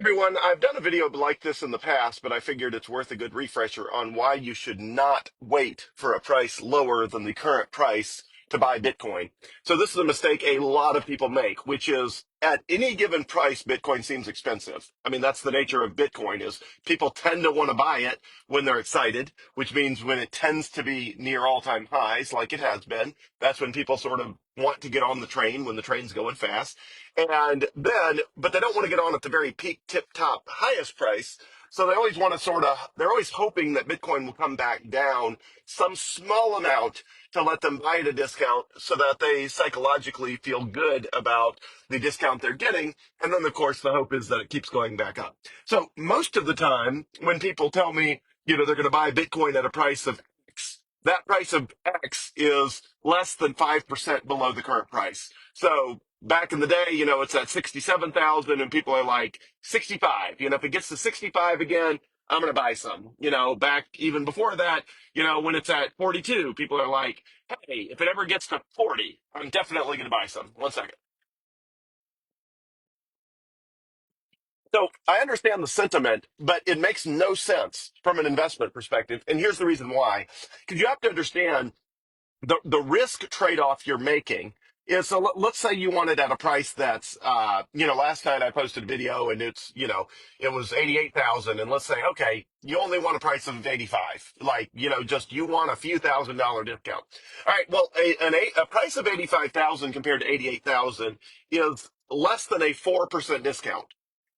Everyone, I've done a video like this in the past, but I figured it's worth a good refresher on why you should not wait for a price lower than the current price to buy Bitcoin. So this is a mistake a lot of people make, which is at any given price, Bitcoin seems expensive. I mean, that's the nature of Bitcoin is people tend to want to buy it when they're excited, which means when it tends to be near all-time highs, like it has been, that's when people sort of want to get on the train when the train's going fast. And then, but they don't want to get on at the very peak, tip top, highest price. So they always want to they're always hoping that Bitcoin will come back down some small amount to let them buy at a discount so that they psychologically feel good about the discount they're getting. And then, of course, the hope is that it keeps going back up. So most of the time, when people tell me, they're going to buy Bitcoin at a price of X, that price of X is less than 5% below the current price. So back in the day, it's at 67,000 and people are like 65. If it gets to 65 again, I'm going to buy some. Back even before that, when it's at 42, people are like, hey, if it ever gets to 40, I'm definitely going to buy some. One second. So I understand the sentiment, but it makes no sense from an investment perspective. And here's the reason why. Because you have to understand the risk trade-off you're making is, so let's say you want it at a price that's last night I posted a video and it was 88,000, and let's say, okay, you only want a price of 85, like, just you want a few $1,000 discount. All right, well, a price of 85,000 compared to 88,000 is less than a 4% discount.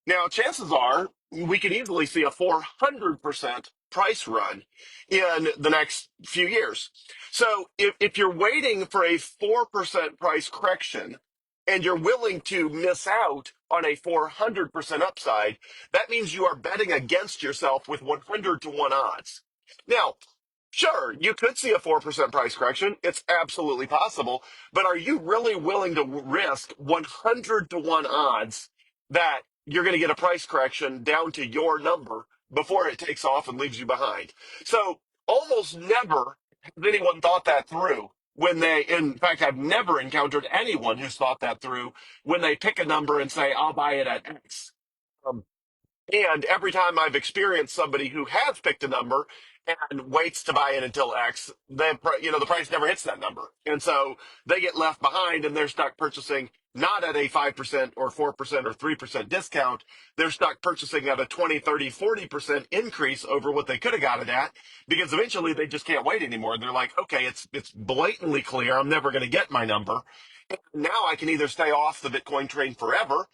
Now, chances are we could easily see a 400% price run in the next few years. So if you're waiting for a 4% price correction and you're willing to miss out on a 400% upside, that means you are betting against yourself with 100 to 1 odds. Now, sure, you could see a 4% price correction. It's absolutely possible. But are you really willing to risk 100 to 1 odds that you're going to get a price correction down to your number before it takes off and leaves you behind? So almost never has anyone thought that through when in fact, I've never encountered anyone who's thought that through when they pick a number and say, I'll buy it at X. Um, and every time I've experienced somebody who has picked a number and waits to buy it until X, the price never hits that number. And so they get left behind and they're stuck purchasing not at a 5% or 4% or 3% discount. They're stuck purchasing at a 20, 30, 40% increase over what they could have got it at, because eventually they just can't wait anymore. They're like, okay, it's blatantly clear. I'm never going to get my number. Now I can either stay off the Bitcoin train forever,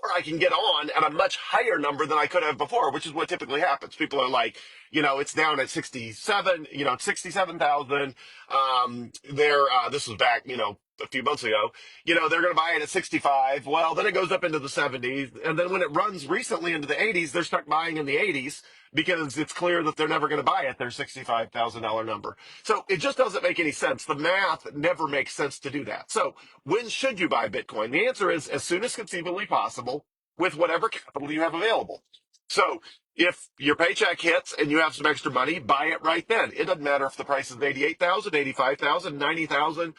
or I can get on at a much higher number than I could have before, which is what typically happens. People are like, it's down at 67, it's 67,000. This was back, a few months ago, they're going to buy it at 65. Well, then it goes up into the 70s. And then when it runs recently into the 80s, they're stuck buying in the 80s because it's clear that they're never going to buy at their $65,000 number. So it just doesn't make any sense. The math never makes sense to do that. So when should you buy Bitcoin? The answer is as soon as conceivably possible with whatever capital you have available. So if your paycheck hits and you have some extra money, buy it right then. It doesn't matter if the price is 88,000, 85,000, 90,000.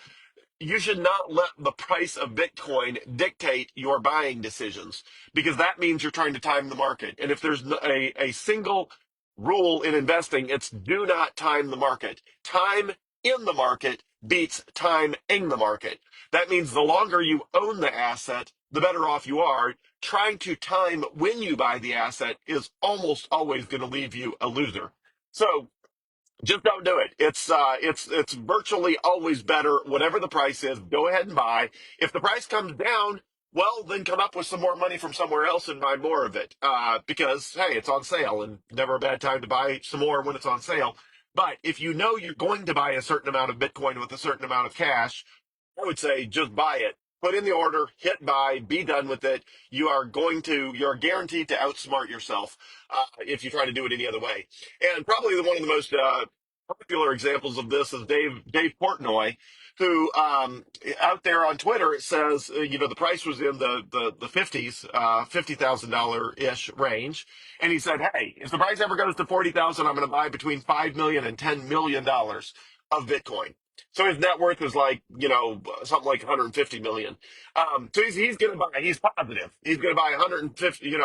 You should not let the price of Bitcoin dictate your buying decisions, because that means you're trying to time the market. And if there's a single rule in investing, it's do not time the market. Time in the market beats time in the market. That means the longer you own the asset, the better off you are. Trying to time when you buy the asset is almost always going to leave you a loser. So just don't do it. It's virtually always better. Whatever the price is, go ahead and buy. If the price comes down, well, then come up with some more money from somewhere else and buy more of it. Because hey, it's on sale, and never a bad time to buy some more when it's on sale. But if you know you're going to buy a certain amount of Bitcoin with a certain amount of cash, I would say just buy it. Put in the order, hit buy, be done with it. You're guaranteed to outsmart yourself if you try to do it any other way. And probably one of the most popular examples of this is Dave Portnoy, who out there on Twitter, it says the price was in the 50s, $50,000 ish range, and he said, hey, if the price ever goes to 40,000, I'm going to buy between $5 million and $10 million of Bitcoin. So his net worth is like, something like 150 million. So he's going to buy, he's positive. He's going to buy 150,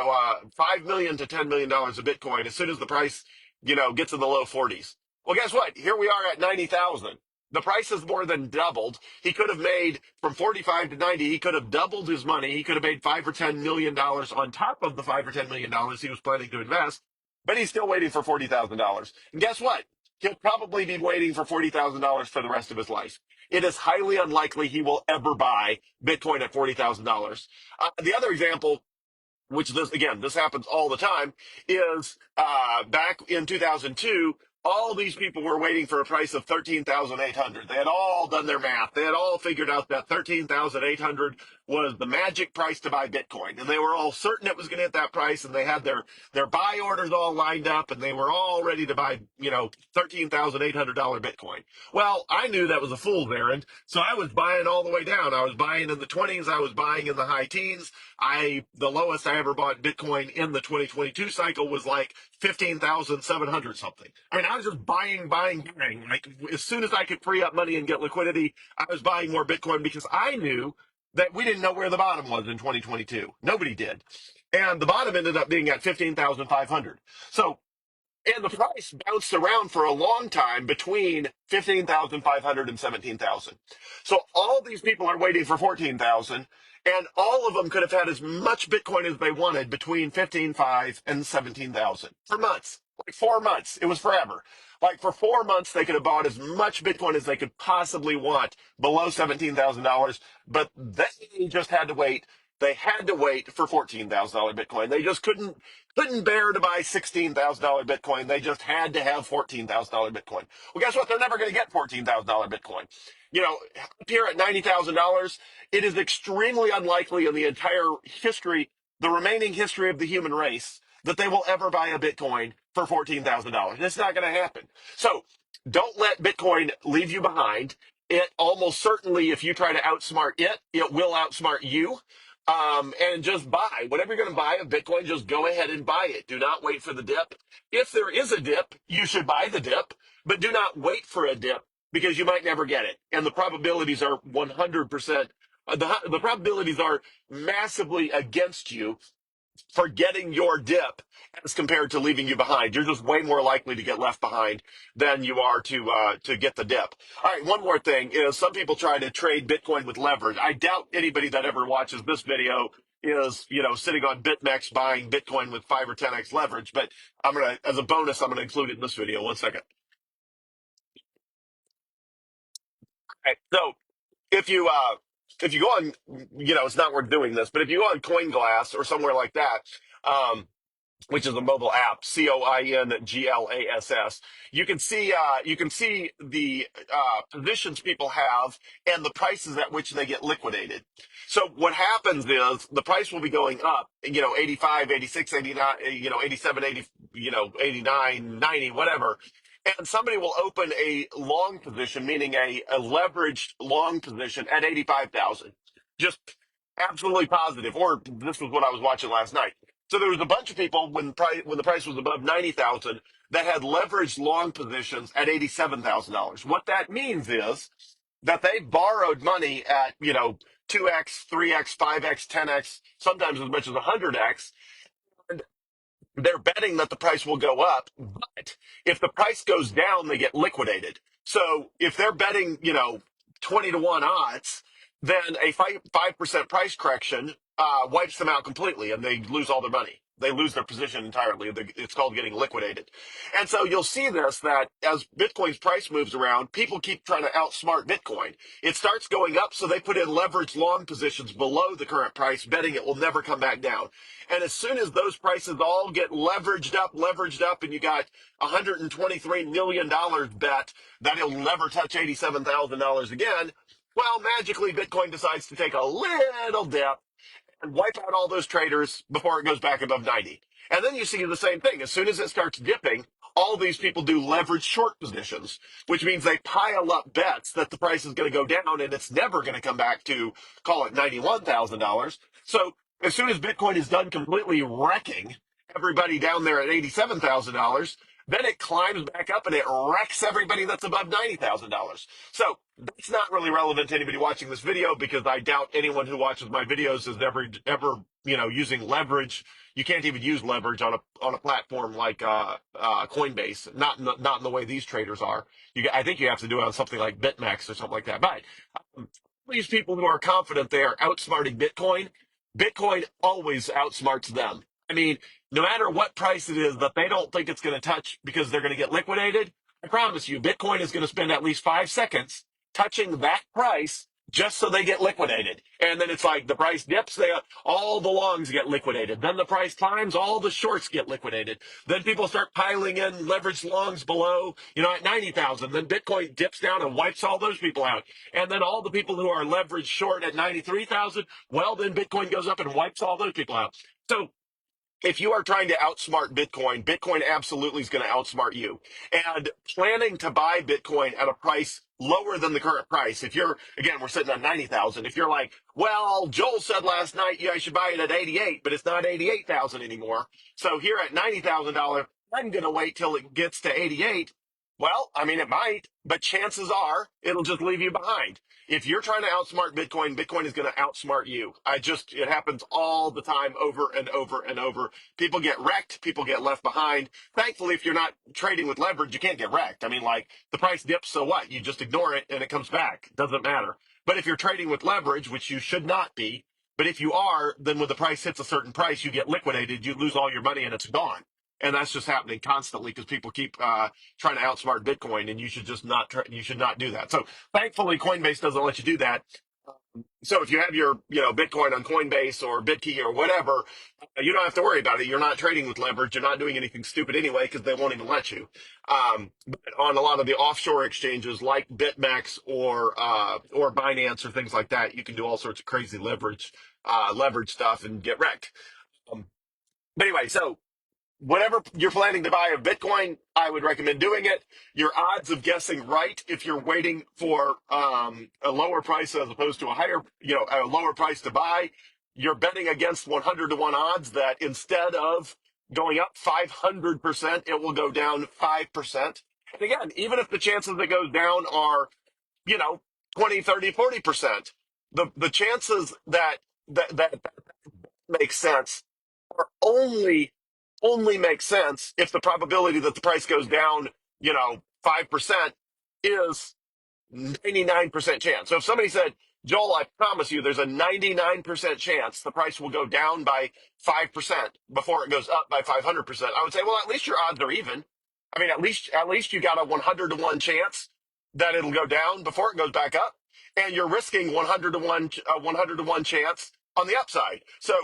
5 million to $10 million of Bitcoin as soon as the price, gets in the low 40s. Well, guess what? Here we are at 90,000. The price has more than doubled. He could have made from 45 to 90. He could have doubled his money. He could have made $5 or $10 million on top of the $5 or $10 million he was planning to invest. But he's still waiting for $40,000. And guess what? He'll probably be waiting for $40,000 for the rest of his life. It is highly unlikely he will ever buy Bitcoin at $40,000. The other example, which this happens all the time, is back in 2002, all these people were waiting for a price of 13,800. They had all done their math. They had all figured out that 13,800 was the magic price to buy Bitcoin. And they were all certain it was going to hit that price. And they had their buy orders all lined up and they were all ready to buy, $13,800 Bitcoin. Well, I knew that was a fool's errand. So I was buying all the way down. I was buying in the 20s. I was buying in the high teens. The lowest I ever bought Bitcoin in the 2022 cycle was like 15,700 something. I mean, I was just buying. Like as soon as I could free up money and get liquidity, I was buying more Bitcoin because I knew that we didn't know where the bottom was in 2022. Nobody did. And the bottom ended up being at 15,500. So and the price bounced around for a long time between 15,500 and 17,000. So all these people are waiting for 14,000, and all of them could have had as much Bitcoin as they wanted between 15,500 and 17,000 for months. Like 4 months. It was forever. Like for 4 months, they could have bought as much Bitcoin as they could possibly want below $17,000, but they just had to wait. They had to wait for $14,000 Bitcoin. They just couldn't bear to buy $16,000 Bitcoin. They just had to have $14,000 Bitcoin. Well, guess what? They're never going to get $14,000 Bitcoin. Up here at $90,000, it is extremely unlikely in the entire history, the remaining history of the human race, that they will ever buy a Bitcoin for $14,000. It's not going to happen. So don't let Bitcoin leave you behind. It almost certainly, if you try to outsmart it, it will outsmart you. And just buy whatever you're going to buy of Bitcoin. Just go ahead and buy it. Do not wait for the dip. If there is a dip, you should buy the dip, but do not wait for a dip because you might never get it. And the probabilities are 100%. The probabilities are massively against you for getting your dip as compared to leaving you behind. You're just way more likely to get left behind than you are to get the dip. All right, one more thing is some people try to trade Bitcoin with leverage. I doubt anybody that ever watches this video is, sitting on BitMEX buying Bitcoin with 5 or 10x leverage, but as a bonus, I'm gonna include it in this video. 1 second. Okay, so if you go on, it's not worth doing this, but if you go on CoinGlass or somewhere like that, which is a mobile app, CoinGlass. You can see the positions people have and the prices at which they get liquidated. So what happens is the price will be going up, 85, 86, 89, 87, 80, 89, 90, whatever. And somebody will open a long position, meaning a leveraged long position at 85,000. Just absolutely positive. Or this was what I was watching last night. So there was a bunch of people when the price was above 90,000 that had leveraged long positions at $87,000. What that means is that they borrowed money at 2x, 3x, 5x, 10x, sometimes as much as 100x, they're betting that the price will go up, but if the price goes down, they get liquidated. So if they're betting, 20 to 1 odds, then a 5% price correction wipes them out completely and they lose all their money. They lose their position entirely. It's called getting liquidated. And so you'll see this, that as Bitcoin's price moves around, people keep trying to outsmart Bitcoin. It starts going up, so they put in leveraged long positions below the current price, betting it will never come back down. And as soon as those prices all get leveraged up, and you got $123 million bet that it'll never touch $87,000 again, well, magically Bitcoin decides to take a little dip and wipe out all those traders before it goes back above 90. And then you see the same thing. As soon as it starts dipping, all these people do leverage short positions, which means they pile up bets that the price is going to go down and it's never going to come back to, call it $91,000. So as soon as Bitcoin is done completely wrecking everybody down there at $87,000, Then it climbs back up and it wrecks everybody that's above $90,000. So that's not really relevant to anybody watching this video because I doubt anyone who watches my videos is ever using leverage. You can't even use leverage on a platform like Coinbase. Not in the way these traders are. I think you have to do it on something like BitMEX or something like that. But um, these people who are confident they are outsmarting Bitcoin, Bitcoin always outsmarts them. I mean, no matter what price it is that they don't think it's going to touch because they're going to get liquidated, I promise you, Bitcoin is going to spend at least 5 seconds touching that price just so they get liquidated. And then it's like the price dips, all the longs get liquidated. Then the price climbs, all the shorts get liquidated. Then people start piling in leveraged longs below, at 90,000. Then Bitcoin dips down and wipes all those people out. And then all the people who are leveraged short at 93,000, well, then Bitcoin goes up and wipes all those people out. So if you are trying to outsmart Bitcoin, Bitcoin absolutely is going to outsmart you. And planning to buy Bitcoin at a price lower than the current price, if you're, again, we're sitting at 90,000. If you're like, well, Joel said last night, I should buy it at 88, but it's not 88,000 anymore. So here at $90,000, I'm going to wait till it gets to 88. Well, I mean, it might, but chances are it'll just leave you behind. If you're trying to outsmart Bitcoin, Bitcoin is going to outsmart you. It happens all the time, over and over and over. People get wrecked. People get left behind. Thankfully, if you're not trading with leverage, you can't get wrecked. I mean, like the price dips, so what? You just ignore it and it comes back. Doesn't matter. But if you're trading with leverage, which you should not be, but if you are, then when the price hits a certain price, you get liquidated, you lose all your money and it's gone. And that's just happening constantly because people keep trying to outsmart Bitcoin, and you should just not you should not do that. So thankfully, Coinbase doesn't let you do that. So if you have your Bitcoin on Coinbase or Bitkey or whatever, you don't have to worry about it. You're not trading with leverage. You're not doing anything stupid anyway because they won't even let you. But on a lot of the offshore exchanges like BitMEX or Binance or things like that, you can do all sorts of crazy leverage stuff and get wrecked. Um, but anyway, so whatever you're planning to buy of Bitcoin, I would recommend doing it. Your odds of guessing right if you're waiting for a lower price as opposed to a lower price to buy, you're betting against 100 to 1 odds that instead of going up 500%, it will go down 5%. And again, even if the chances it goes down are, you know, 20, 30, 40%, the chances that makes sense or only makes sense if the probability that the price goes down, 5% is 99% chance. So if somebody said, Joel, I promise you there's a 99% chance the price will go down by 5% before it goes up by 500%, I would say, well, at least your odds are even. I mean, at least you got a 100 to 1 chance that it'll go down before it goes back up. And you're risking 100 to 1, 100 to 1 chance on the upside. So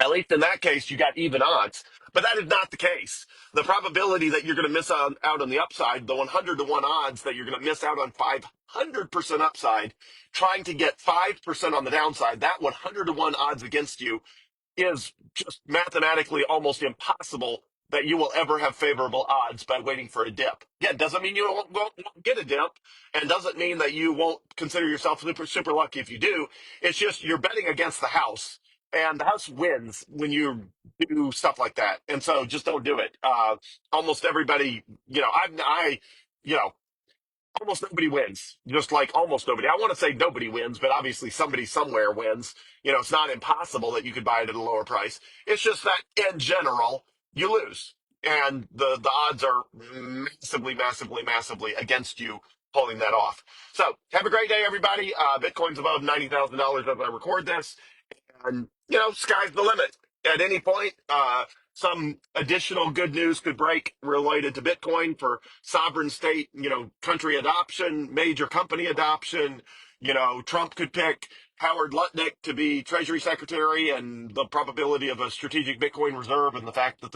at least in that case, you got even odds. But that is not the case. The probability that you're going to miss out on the upside, the 100 to 1 odds that you're going to miss out on 500% upside, trying to get 5% on the downside, that 100 to 1 odds against you is just mathematically almost impossible that you will ever have favorable odds by waiting for a dip. Yeah, doesn't mean you won't get a dip, and doesn't mean that you won't consider yourself super lucky if you do. It's just you're betting against the house, and the house wins when you do stuff like that. And so just don't do it. Almost everybody, you know, almost nobody wins. Just like almost nobody. I want to say nobody wins, but obviously somebody somewhere wins. It's not impossible that you could buy it at a lower price. It's just that in general, you lose. And the odds are massively, massively, massively against you pulling that off. So have a great day, everybody. Bitcoin's above $90,000 as I record this. And, sky's the limit. At any point, some additional good news could break related to Bitcoin for sovereign state, country adoption, major company adoption. Trump could pick Howard Lutnick to be Treasury Secretary, and the probability of a strategic Bitcoin reserve and the fact that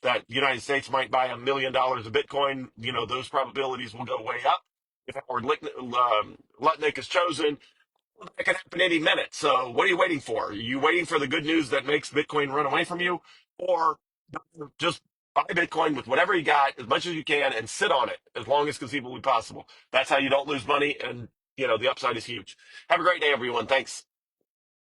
that the United States might buy $1 million of Bitcoin, those probabilities will go way up if Howard Lutnick is chosen. That can happen any minute. So what are you waiting for? Are you waiting for the good news that makes Bitcoin run away from you? Or just buy Bitcoin with whatever you got, as much as you can, and sit on it as long as conceivably possible. That's how you don't lose money, and the upside is huge. Have a great day, everyone. Thanks.